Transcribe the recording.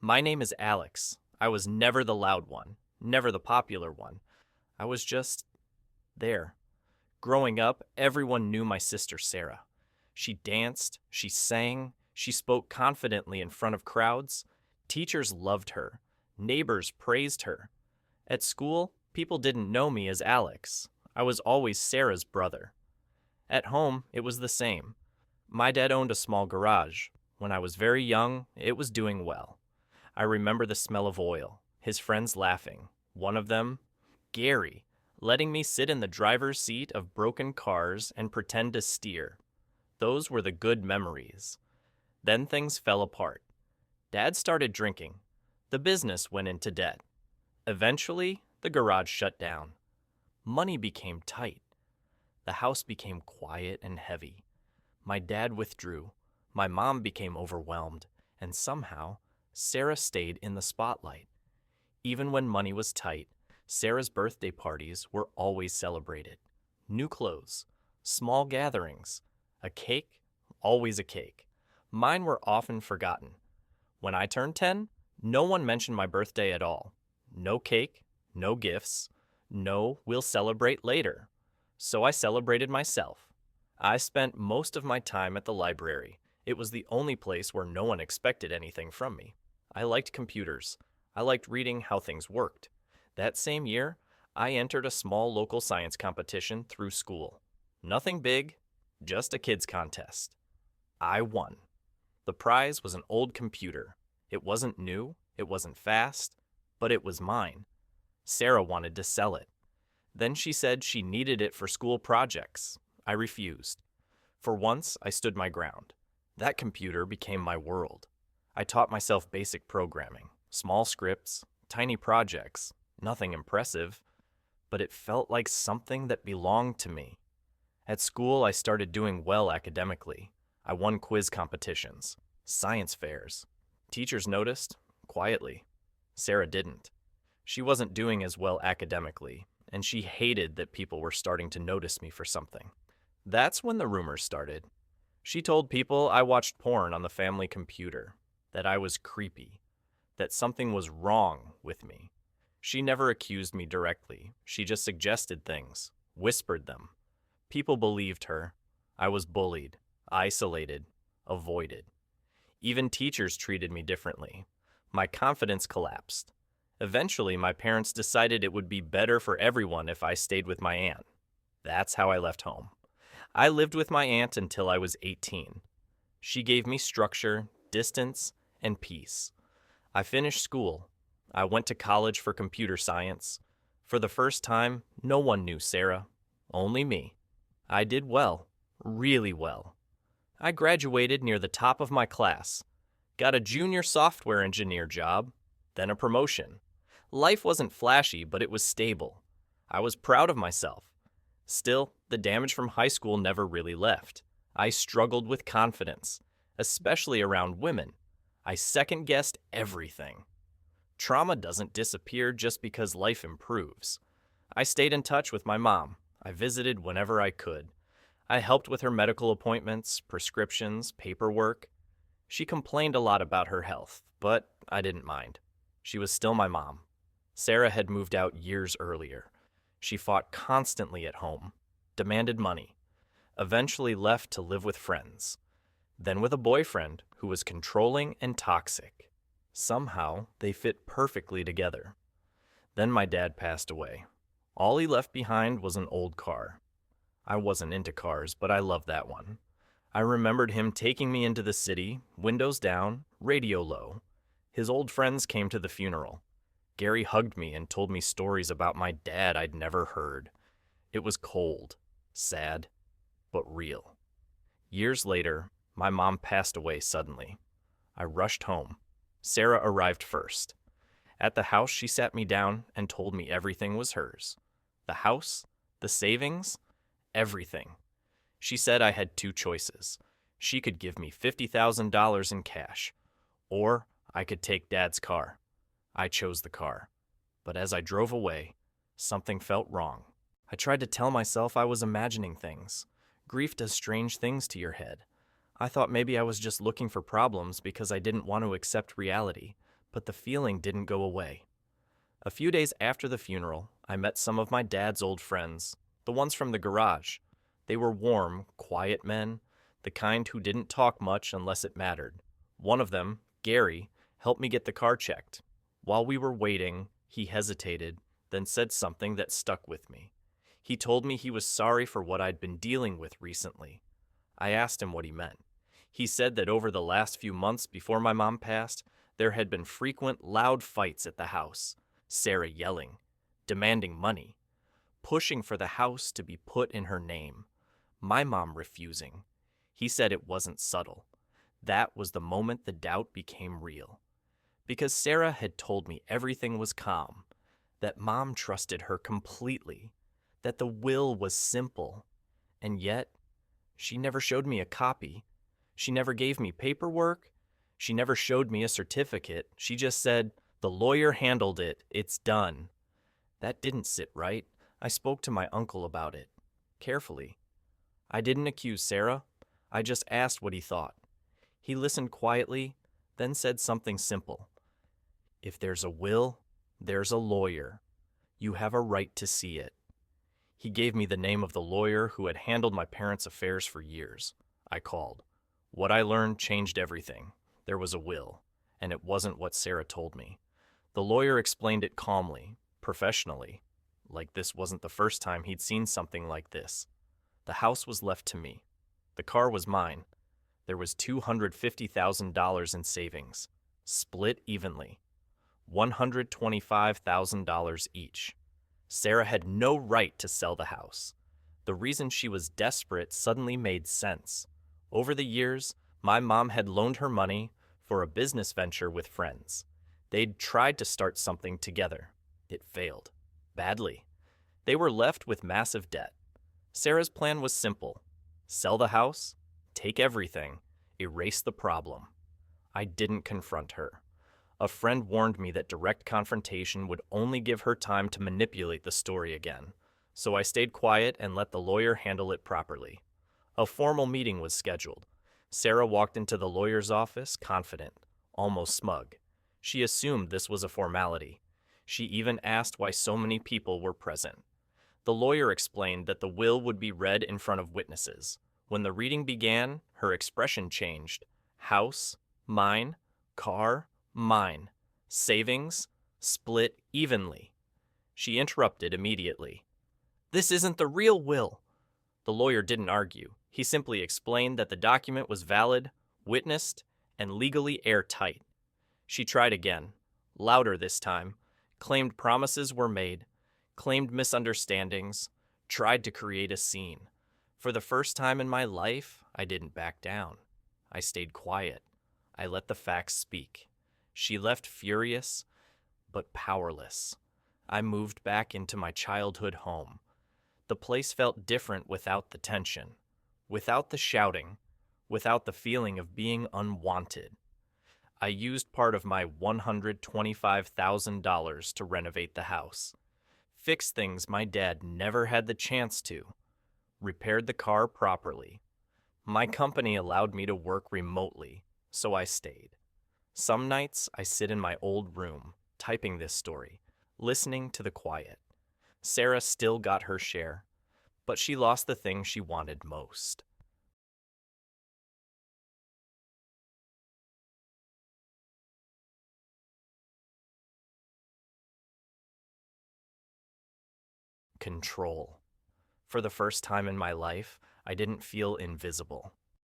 My name is Alex. I was never the loud one, never the popular one. I was just there. Growing up, everyone knew my sister Sarah. She danced, she sang, she spoke confidently in front of crowds. Teachers loved her. Neighbors praised her. At school, people didn't know me as Alex. I was always Sarah's brother. At home, it was the same. My dad owned a small garage. When I was very young, it was doing well. I remember the smell of oil, his friends laughing. One of them, Gary, letting me sit in the driver's seat of broken cars and pretend to steer. Those were the good memories. Then things fell apart. Dad started drinking. The business went into debt. Eventually, the garage shut down. Money became tight. The house became quiet and heavy. My dad withdrew. My mom became overwhelmed. And somehow, Sarah stayed in the spotlight. Even when money was tight, Sarah's birthday parties were always celebrated. New clothes, small gatherings, a cake, always a cake. Mine were often forgotten. When I turned 10, no one mentioned my birthday at all. No cake, no gifts, no we'll celebrate later. So I celebrated myself. I spent most of my time at the library. It was the only place where no one expected anything from me. I liked computers. I liked reading how things worked. That same year, I entered a small local science competition through school. Nothing big, just a kids' contest. I won. The prize was an old computer. It wasn't new, it wasn't fast, but it was mine. Sarah wanted to sell it. Then she said she needed it for school projects. I refused. For once, I stood my ground. That computer became my world. I taught myself basic programming, small scripts, tiny projects, nothing impressive, but it felt like something that belonged to me. At school, I started doing well academically. I won quiz competitions, science fairs. Teachers noticed, quietly. Sarah didn't. She wasn't doing as well academically, and she hated that people were starting to notice me for something. That's when the rumors started. She told people I watched porn on the family computer, that I was creepy, that something was wrong with me. She never accused me directly. She just suggested things, whispered them. People believed her. I was bullied, isolated, avoided. Even teachers treated me differently. My confidence collapsed. Eventually, my parents decided it would be better for everyone if I stayed with my aunt. That's how I left home. I lived with my aunt until I was 18. She gave me structure, distance, and peace. I finished school. I went to college for computer science. For the first time, no one knew Sarah, only me. I did well, really well. I graduated near the top of my class, got a junior software engineer job, then a promotion. Life wasn't flashy, but it was stable. I was proud of myself. Still, the damage from high school never really left. I struggled with confidence, especially around women. I second-guessed everything. Trauma doesn't disappear just because life improves. I stayed in touch with my mom. I visited whenever I could. I helped with her medical appointments, prescriptions, paperwork. She complained a lot about her health, but I didn't mind. She was still my mom. Sarah had moved out years earlier. She fought constantly at home, demanded money, eventually left to live with friends, then with a boyfriend who was controlling and toxic. Somehow, they fit perfectly together. Then my dad passed away. All he left behind was an old car. I wasn't into cars, but I loved that one. I remembered him taking me into the city, windows down, radio low. His old friends came to the funeral. Gary hugged me and told me stories about my dad I'd never heard. It was cold, sad, but real. Years later, my mom passed away suddenly. I rushed home. Sarah arrived first. At the house, she sat me down and told me everything was hers. The house, the savings, everything. She said I had two choices. She could give me $50,000 in cash, or I could take Dad's car. I chose the car. But as I drove away, something felt wrong. I tried to tell myself I was imagining things. Grief does strange things to your head. I thought maybe I was just looking for problems because I didn't want to accept reality. But the feeling didn't go away. A few days after the funeral, I met some of my dad's old friends, the ones from the garage. They were warm, quiet men, the kind who didn't talk much unless it mattered. One of them, Gary, helped me get the car checked. While we were waiting, he hesitated, then said something that stuck with me. He told me he was sorry for what I'd been dealing with recently. I asked him what he meant. He said that over the last few months before my mom passed, there had been frequent loud fights at the house. Sarah yelling, demanding money, pushing for the house to be put in her name. My mom refusing. He said it wasn't subtle. That was the moment the doubt became real. Because Sarah had told me everything was calm, that Mom trusted her completely, that the will was simple, and yet she never showed me a copy. She never gave me paperwork. She never showed me a certificate. She just said, "The lawyer handled it. It's done." That didn't sit right. I spoke to my uncle about it, carefully. I didn't accuse Sarah. I just asked what he thought. He listened quietly, then said something simple. "If there's a will, there's a lawyer. You have a right to see it." He gave me the name of the lawyer who had handled my parents' affairs for years. I called. What I learned changed everything. There was a will, and it wasn't what Sarah told me. The lawyer explained it calmly, professionally, like this wasn't the first time he'd seen something like this. The house was left to me. The car was mine. There was $250,000 in savings, split evenly. $125,000 each. Sarah had no right to sell the house. The reason she was desperate suddenly made sense. Over the years, my mom had loaned her money for a business venture with friends. They'd tried to start something together. It failed. Badly. They were left with massive debt. Sarah's plan was simple. Sell the house, take everything, erase the problem. I didn't confront her. A friend warned me that direct confrontation would only give her time to manipulate the story again, so I stayed quiet and let the lawyer handle it properly. A formal meeting was scheduled. Sarah walked into the lawyer's office confident, almost smug. She assumed this was a formality. She even asked why so many people were present. The lawyer explained that the will would be read in front of witnesses. When the reading began, her expression changed. House, mine, car, mine. Savings, split evenly. She interrupted immediately. "This isn't the real will." The lawyer didn't argue. He simply explained that the document was valid, witnessed, and legally airtight. She tried again, louder this time, claimed promises were made, claimed misunderstandings, tried to create a scene. For the first time in my life, I didn't back down. I stayed quiet. I let the facts speak. She left furious, but powerless. I moved back into my childhood home. The place felt different without the tension, without the shouting, without the feeling of being unwanted. I used part of my $125,000 to renovate the house, fix things my dad never had the chance to, repaired the car properly. My company allowed me to work remotely, so I stayed. Some nights I sit in my old room, typing this story, listening to the quiet. Sarah still got her share, but she lost the thing she wanted most. Control. For the first time in my life, I didn't feel invisible.